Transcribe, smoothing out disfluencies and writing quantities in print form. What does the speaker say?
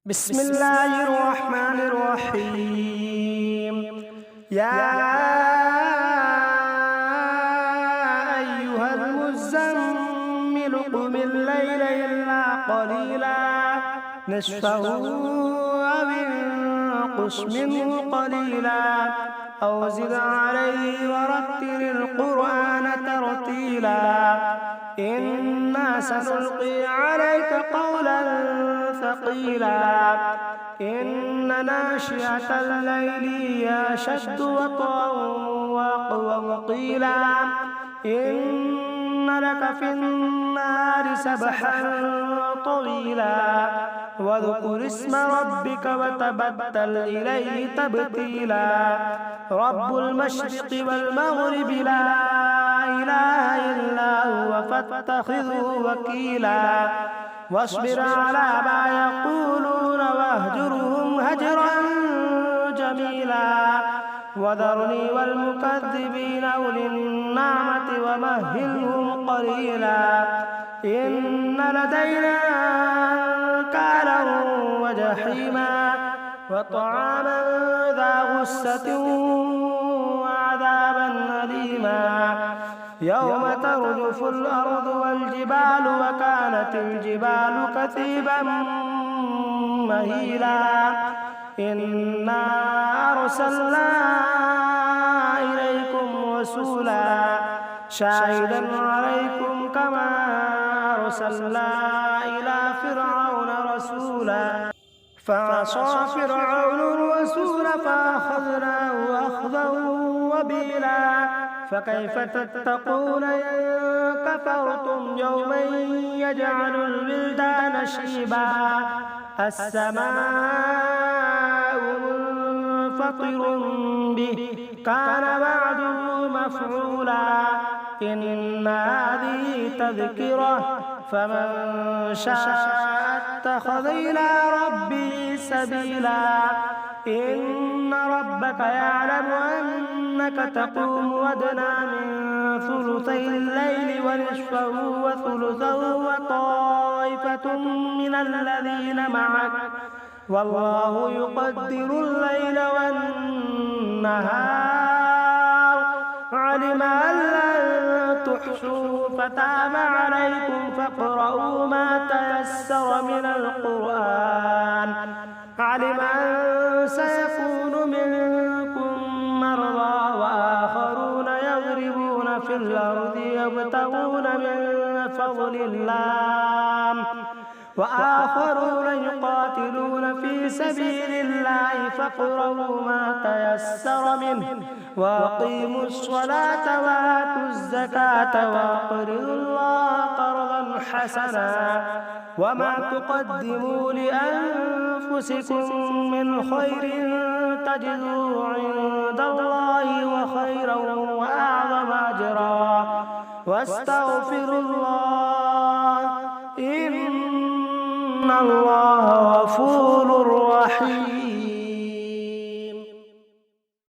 بسم الله الرحمن الرحيم. يا أيها المزمل قم الليل إلا قليلا نصفه أو انقص منه قليلا أو زد عليه ورتل القرآن ترتيلا إنا سنلقي عليك قولا ثقيلا إن ناشئة الليل هي أشد وطئا وأقوم قيلا إن لك في النهار سبحا طويلا واذكر اسم ربك وتبتل إليه تبتيلا رب المشرق والمغرب لا إله إلا هو فاتخذه وكيلا واصبر على ما يقولون واهجرهم هجرا جميلا وذرني والمكذبين أولي النعمة ومهلهم قليلا إن لدينا أنكالا وجحيما وطعاما ذا غصة وعذابا أليما يوم ترجف الأرض والجبال وكانت الجبال كثيبا مهيلا إنا أرسلنا إليكم رسولا شاهدا عليكم كما أرسلنا إلى فرعون رسولا فعصى فرعون الرسول فأخذناه أخذا وبيلا فكيف تتقون إن كفرتم يوما يجعل الولدان شيبا السماء منفطر به كان وعده مفعولا إن هذه تذكرة فمن شاء اتخذ إلى ربه سبيلا إن ربك يعلم أنك تقوم أدنى من ثلثي الليل ونصفه وثلثه وطائفة من الذين معك والله يقدر الليل والنهار علم أن لن تحصوا فتاب عليكم فاقرؤوا ما تيسر من القرآن علم أن سيكون منكم مرضى وآخرون يضربون في الأرض يبتغون من فضل الله وآخرون يقاتلون في سبيل الله فاقرؤوا ما تيسر منه وأقيموا الصلاة وآتوا الزكاة وأقرضوا الله قرضا حسنا وما تقدموا لأنفسكم من خير تجدوه عند الله وخيرا وأعظم أجرا واستغفروا الله إن الله